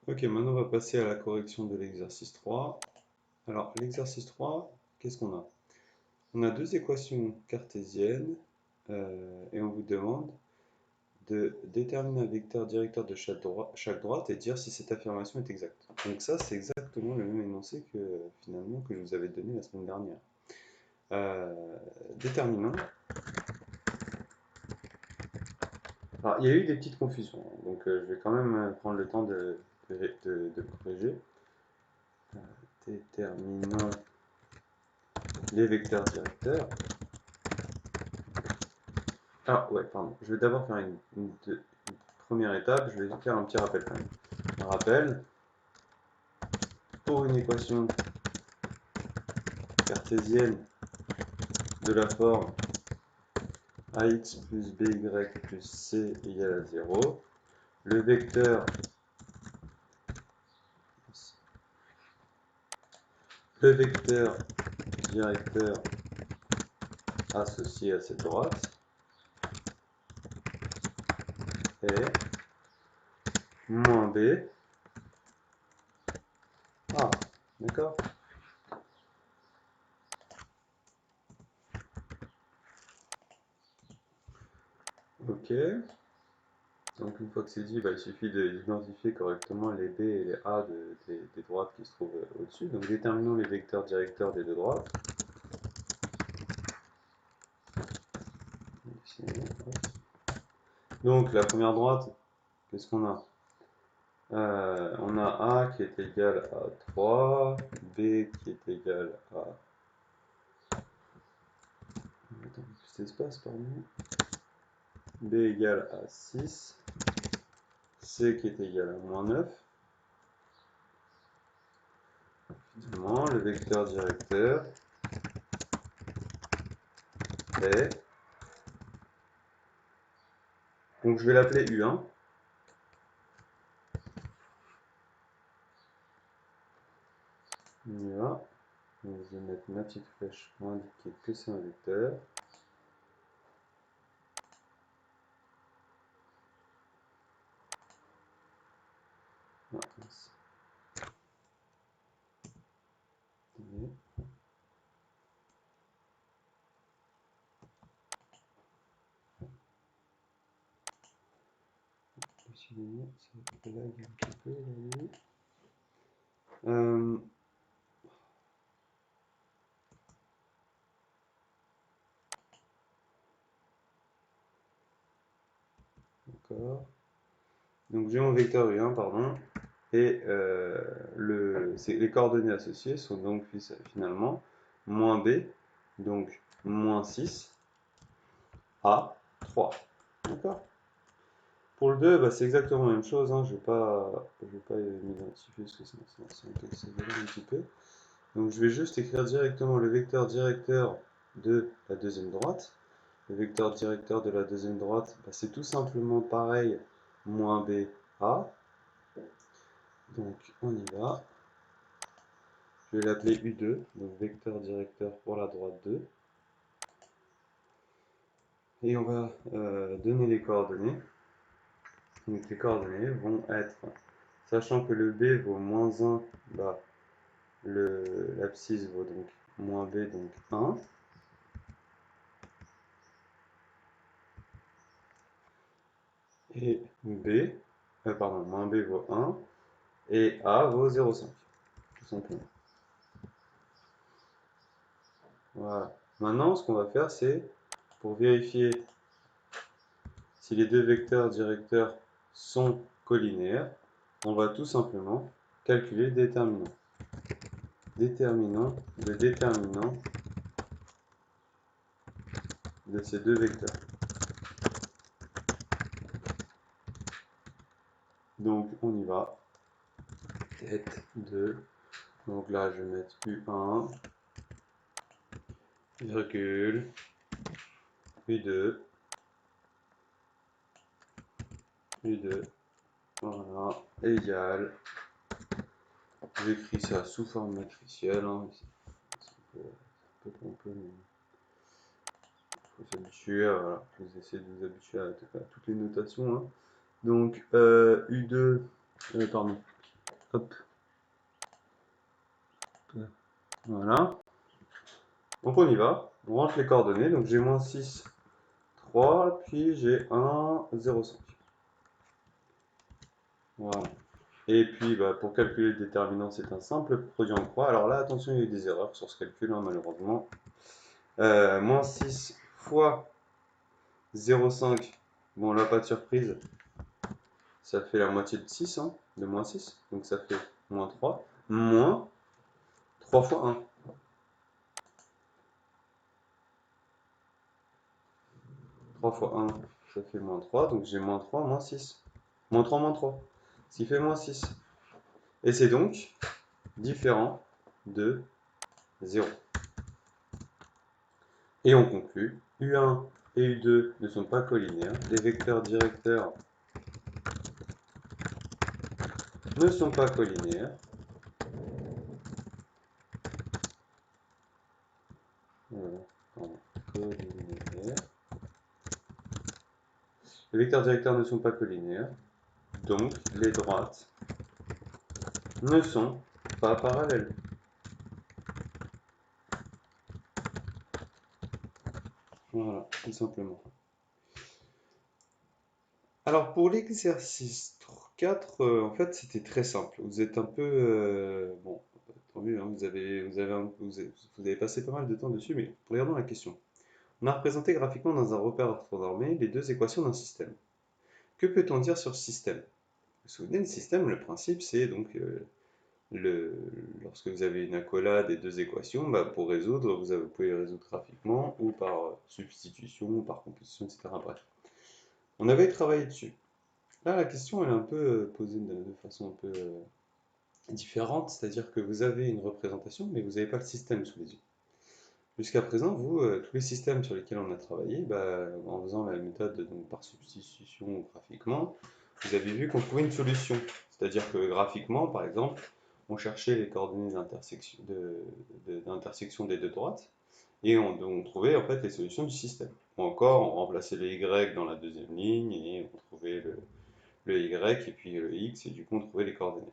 Ok, maintenant on va passer à la correction de l'exercice 3. Alors, l'exercice 3, qu'est-ce qu'on a? On a deux équations cartésiennes et on vous demande de déterminer un vecteur directeur de chaque droite et dire si cette affirmation est exacte. Donc ça, c'est exactement le même énoncé que finalement que je vous avais donné la semaine dernière. Déterminant. Alors, il y a eu des petites confusions, donc je vais quand même prendre le temps de corriger. Déterminant les vecteurs directeurs. Alors, ouais, pardon. Je vais d'abord faire une première étape. Je vais faire un petit rappel quand même. Un rappel. Pour une équation cartésienne de la forme ax plus by plus c égale à 0, le vecteur directeur associé à cette droite est moins b. Ah, d'accord. Ok. Donc une fois que c'est dit, il suffit d'identifier correctement les B et les A des droites qui se trouvent au-dessus. Donc déterminons les vecteurs directeurs des deux droites. Donc la première droite, qu'est-ce qu'on a? On a A qui est égal à 3, B qui est égal à... Attends, petit espace, pardon. B égale à 6, C qui est égal à moins 9. Finalement, le vecteur directeur est... Donc je vais l'appeler U1. On y va. Donc, je vais mettre ma petite flèche pour indiquer que c'est un vecteur. Ah, mince. Décidément, ça lag un petit peu aujourd'hui. D'accord. Donc j'ai mon vecteur U1, pardon, et les coordonnées associées sont donc finalement moins B, donc moins 6, A, 3. D'accord. Pour le 2, c'est exactement la même chose, hein. Je vais pas m'identifier parce que c'est un petit peu. Donc je vais juste écrire directement le vecteur directeur de la deuxième droite. Le vecteur directeur de la deuxième droite, c'est tout simplement pareil, moins b, a. Donc on y va. Je vais l'appeler U2, donc vecteur directeur pour la droite 2. Et on va donner les coordonnées. Donc les coordonnées vont être, sachant que le b vaut moins 1, l'abscisse vaut donc moins b, donc 1. Et moins b vaut 1, et a vaut 0,5, tout simplement. Voilà. Maintenant, ce qu'on va faire, c'est, pour vérifier si les deux vecteurs directeurs sont collinéaires, on va tout simplement calculer le déterminant. Le déterminant de ces deux vecteurs. Donc, on y va. Tête 2. Donc là, je vais mettre U1, virgule, U2, U2, voilà, égale. J'écris ça sous forme matricielle, hein. C'est un peu complet, mais il faut s'habituer. Voilà. Je vais essayer de vous habituer à toutes les notations, hein. Donc U2, pardon, Hop. Voilà. Donc on y va. On rentre les coordonnées. Donc j'ai moins 6, 3, puis j'ai 1, 0, 5. Voilà. Et puis pour calculer le déterminant, c'est un simple produit en croix. Alors là, attention, il y a eu des erreurs sur ce calcul, hein, malheureusement. Moins 6 fois 0,5. Bon, là, pas de surprise. Ça fait la moitié de 6, hein, de moins 6. Donc ça fait moins 3. Moins 3 fois 1. 3 fois 1, ça fait moins 3. Donc j'ai moins 3, moins 6. Moins 3, moins 3. Ce qui fait moins 6. Et c'est donc différent de 0. Et on conclut, U1 et U2 ne sont pas collinéaires. Les vecteurs directeurs ne sont pas collinéaires. Collinéaires. Les vecteurs directeurs ne sont pas collinéaires. Donc les droites ne sont pas parallèles. Voilà, tout simplement. Alors pour l'exercice 4, en fait c'était très simple. Vous êtes un peu... bon, tant mieux, hein, vous avez passé pas mal de temps dessus, mais regardons la question. On a représenté graphiquement dans un repère orthonormé les deux équations d'un système. Que peut-on dire sur ce système? Vous vous souvenez, le système, le principe, c'est donc lorsque vous avez une accolade et deux équations, pour résoudre, vous pouvez les résoudre graphiquement ou par substitution, ou par composition, etc. Bref. On avait travaillé dessus. Là, la question, elle est un peu posée de façon un peu différente, c'est-à-dire que vous avez une représentation, mais vous n'avez pas le système sous les yeux. Jusqu'à présent, vous, tous les systèmes sur lesquels on a travaillé, en faisant la méthode donc, par substitution ou graphiquement, vous avez vu qu'on trouvait une solution. C'est-à-dire que graphiquement, par exemple, on cherchait les coordonnées d'intersection des deux droites et on trouvait en fait les solutions du système. Ou encore, on remplaçait le y dans la deuxième ligne et on trouvait le y et puis le x et du coup on trouvait les coordonnées.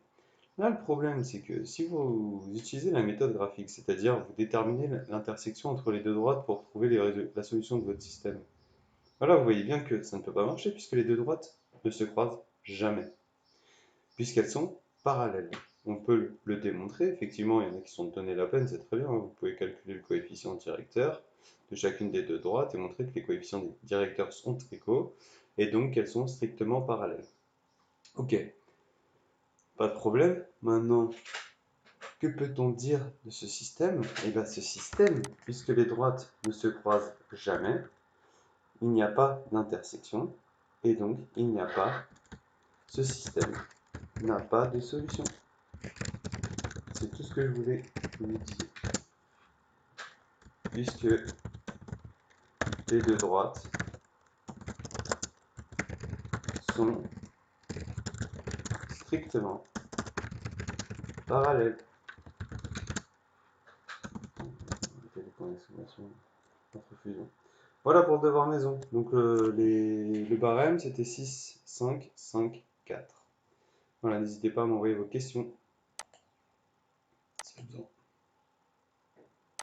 Là, le problème, c'est que si vous utilisez la méthode graphique, c'est-à-dire vous déterminez l'intersection entre les deux droites pour trouver la solution de votre système, voilà, vous voyez bien que ça ne peut pas marcher puisque les deux droites ne se croisent jamais, puisqu'elles sont parallèles. On peut le démontrer, effectivement, il y en a qui sont donnés la peine, c'est très bien, hein. Vous pouvez calculer le coefficient directeur de chacune des deux droites et montrer que les coefficients des directeurs sont égaux et donc qu'elles sont strictement parallèles. Ok, pas de problème. Maintenant, que peut-on dire de ce système? Eh bien, ce système, puisque les droites ne se croisent jamais, il n'y a pas d'intersection, et donc il n'y a pas, ce système n'a pas de solution. C'est tout ce que je voulais vous dire. Puisque les deux droites sont strictement parallèles. Voilà pour le devoir maison. Donc le barème c'était 6, 5, 5, 4. Voilà, n'hésitez pas à m'envoyer vos questions. Si besoin.